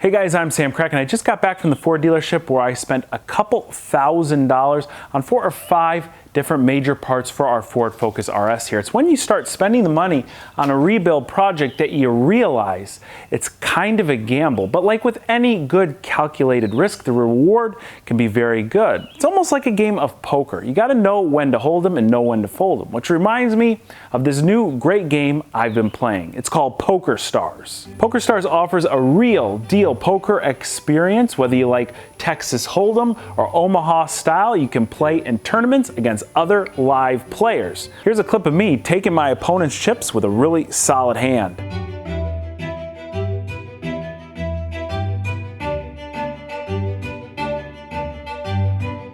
Hey guys, I'm Samcrac, and I just got back from the Ford dealership where I spent a couple $1,000s on 4 or 5 different major parts for our Ford Focus RS here. It's when you start spending the money on a rebuild project that you realize it's kind of a gamble. But like with any good calculated risk, the reward can be very good. It's almost like a game of poker. You got to know when to hold them and know when to fold them, which reminds me of this new great game I've been playing. It's called PokerStars. PokerStars offers a real deal poker experience. Whether you like Texas Hold'em or Omaha style, you can play in tournaments against other live players. Here's a clip of me taking my opponent's chips with a really solid hand.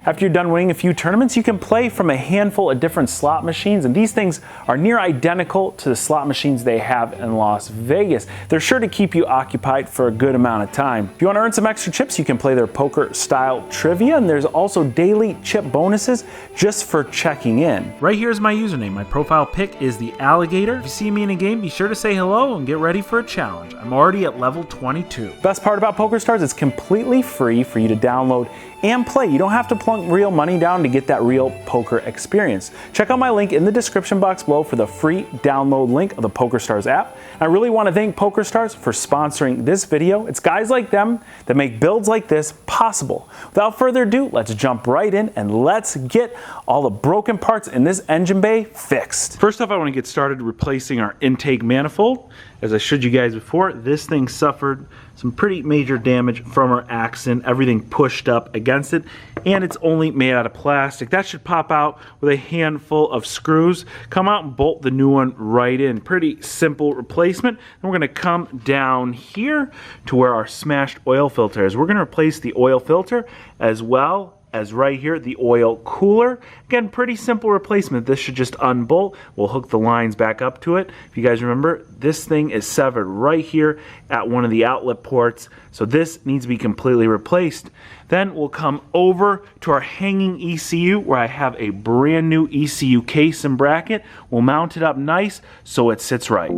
After you're done winning a few tournaments, you can play from a handful of different slot machines, and these things are near identical to the slot machines they have in Las Vegas. They're sure to keep you occupied for a good amount of time. If you want to earn some extra chips, you can play their poker-style trivia, and there's also daily chip bonuses just for checking in. Right here is my username. My profile pic is the alligator. If you see me in a game, be sure to say hello and get ready for a challenge. I'm already at level 22. Best part about PokerStars, it's completely free for you to download and play. You don't have to plunk real money down to get that real poker experience. Check out my link in the description box below for the free download link of the PokerStars app. I really want to thank PokerStars for sponsoring this video. It's guys like them that make builds like this possible. Without further ado, let's jump right in and let's get all the broken parts in this engine bay fixed. First off, I want to get started replacing our intake manifold. As I showed you guys before, this thing suffered some pretty major damage from our accident. Everything pushed up against it, and it's only made out of plastic. That should pop out with a handful of screws. Come out and bolt the new one right in. Pretty simple replacement. And we're going to come down here to where our smashed oil filter is. We're going to replace the oil filter as well as right here, the oil cooler. Again, pretty simple replacement. This should just unbolt. We'll hook the lines back up to it. If you guys remember, this thing is severed right here at one of the outlet ports, so this needs to be completely replaced. Then we'll come over to our hanging ECU where I have a brand new ECU case and bracket. We'll mount it up nice so it sits right.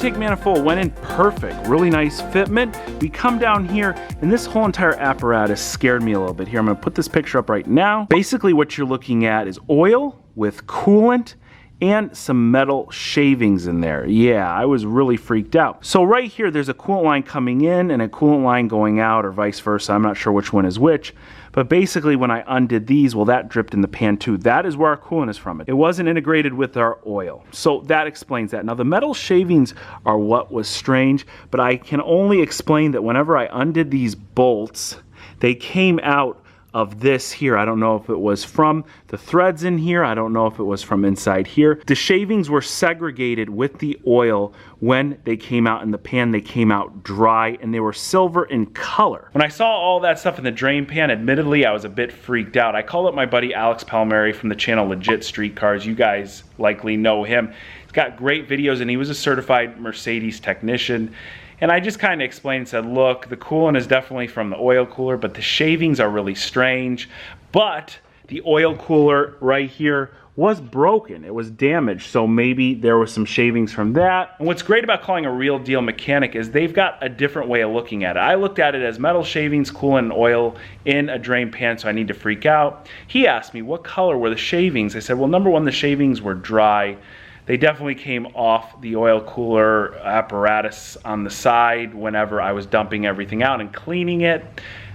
intake manifold went in perfect, really nice fitment. We come down here, and this whole entire apparatus scared me a little bit. Here, I'm gonna put this picture up right now. Basically what you're looking at is oil with coolant and some metal shavings in there. Yeah, I was really freaked out. So right here, there's a coolant line coming in and a coolant line going out, or vice versa. I'm not sure which one is which. But basically when I undid these, well, that dripped in the pan too. That is where our coolant is from. It wasn't integrated with our oil. So that explains that. Now the metal shavings are what was strange, but I can only explain that whenever I undid these bolts, they came out of this here. I don't know if it was from the threads in here. I don't know if it was from inside here. The shavings were segregated with the oil when they came out in the pan. They came out dry and they were silver in color. When I saw all that stuff in the drain pan, admittedly, I was a bit freaked out. I called up my buddy Alex Palmieri from the channel Legit Street Cars. You guys likely know him. He's got great videos and he was a certified Mercedes technician. And I just kind of explained and said, look, the coolant is definitely from the oil cooler, but the shavings are really strange. But the oil cooler right here was broken. It was damaged, so maybe there was some shavings from that. And what's great about calling a real deal mechanic is they've got a different way of looking at it. I looked at it as metal shavings, coolant, and oil in a drain pan, so I need to freak out. He asked me, what color were the shavings? I said, well, number one, the shavings were dry. They definitely came off the oil cooler apparatus on the side whenever I was dumping everything out and cleaning it.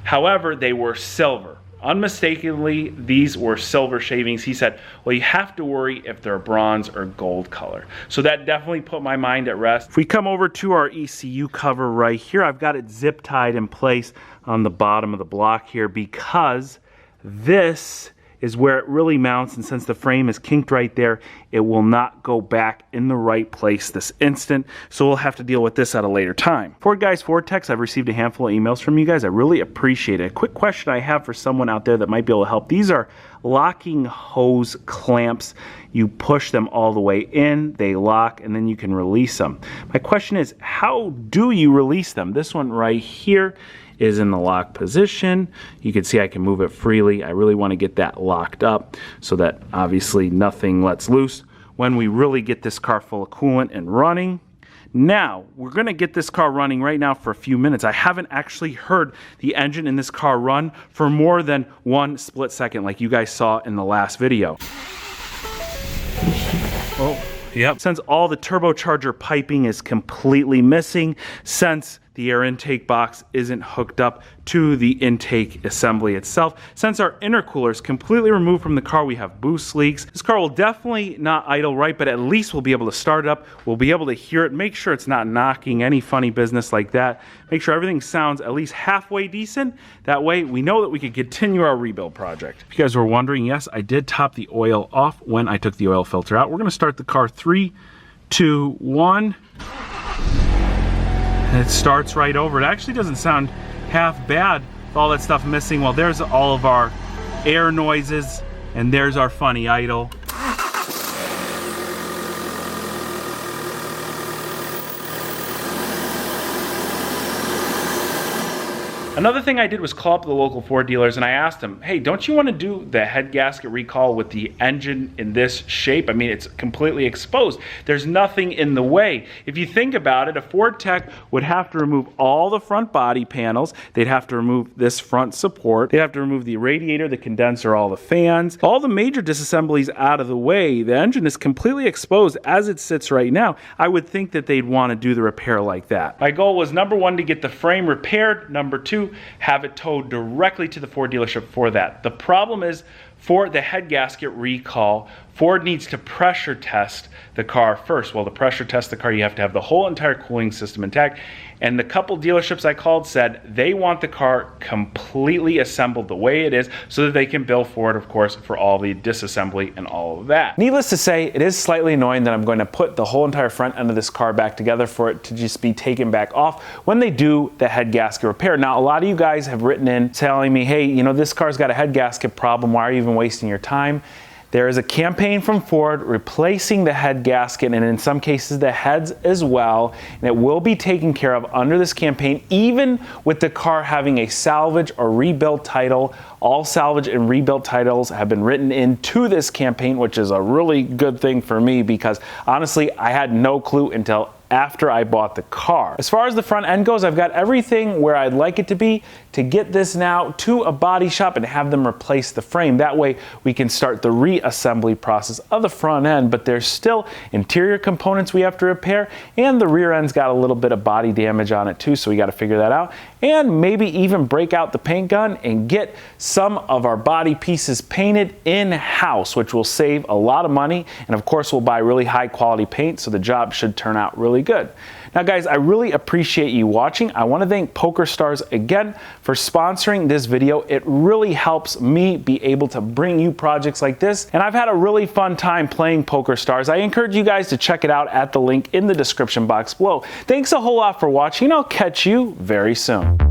However, they were silver. Unmistakably, these were silver shavings. He said, well, you have to worry if they're bronze or gold color. So that definitely put my mind at rest. If we come over to our ECU cover right here, I've got it zip tied in place on the bottom of the block here because this is where it really mounts, and since the frame is kinked right there, it will not go back in the right place this instant, so we'll have to deal with this at a later time. Ford Guys, Ford Techs, I've received a handful of emails from you guys. I really appreciate it. A quick question I have for someone out there that might be able to help. These are locking hose clamps. You push them all the way in, they lock, and then you can release them. My question is, how do you release them? This one right here is in the lock position. You can see I can move it freely. I really want to get that locked up so that obviously nothing lets loose when we really get this car full of coolant and running. Now, we're gonna get this car running right now for a few minutes. I haven't actually heard the engine in this car run for more than 1 split second like you guys saw in the last video. Oh, yep. Since all the turbocharger piping is completely missing, since the air intake box isn't hooked up to the intake assembly itself. Since our intercooler is completely removed from the car, we have boost leaks. This car will definitely not idle right, but at least we'll be able to start it up. We'll be able to hear it, make sure it's not knocking, any funny business like that. Make sure everything sounds at least halfway decent. That way we know that we can continue our rebuild project. If you guys were wondering, yes, I did top the oil off when I took the oil filter out. We're gonna start the car 3, 2, 1. And it starts right over. It actually doesn't sound half bad with all that stuff missing. Well, there's all of our air noises, and there's our funny idle. Another thing I did was call up the local Ford dealers and I asked them, hey, don't you want to do the head gasket recall with the engine in this shape? I mean, it's completely exposed. There's nothing in the way. If you think about it, a Ford tech would have to remove all the front body panels. They'd have to remove this front support. They'd have to remove the radiator, the condenser, all the fans, all the major disassemblies out of the way. The engine is completely exposed as it sits right now. I would think that they'd want to do the repair like that. My goal was number 1, to get the frame repaired. Number 2, have it towed directly to the Ford dealership for that. The problem is, for the head gasket recall, Ford needs to pressure test the car first. Well, to pressure test the car, you have to have the whole entire cooling system intact. And the couple dealerships I called said they want the car completely assembled the way it is so that they can bill Ford, of course, for all the disassembly and all of that. Needless to say, it is slightly annoying that I'm going to put the whole entire front end of this car back together for it to just be taken back off when they do the head gasket repair. Now, a lot of you guys have written in telling me, hey, you know, this car's got a head gasket problem. Why are you even wasting your time? There is a campaign from Ford replacing the head gasket and in some cases the heads as well, and it will be taken care of under this campaign, even with the car having a salvage or rebuild title. All salvage and rebuild titles have been written into this campaign, which is a really good thing for me because honestly, I had no clue until after I bought the car. As far as the front end goes, I've got everything where I'd like it to be to get this now to a body shop and have them replace the frame. That way we can start the reassembly process of the front end, but there's still interior components we have to repair, and the rear end's got a little bit of body damage on it too, so we got to figure that out. And maybe even break out the paint gun and get some of our body pieces painted in-house, which will save a lot of money. And of course, we'll buy really high quality paint, so the job should turn out really good. Now guys, I really appreciate you watching. I want to thank PokerStars again for sponsoring this video. It really helps me be able to bring you projects like this, and I've had a really fun time playing PokerStars. I encourage you guys to check it out at the link in the description box below. Thanks a whole lot for watching. I'll catch you very soon.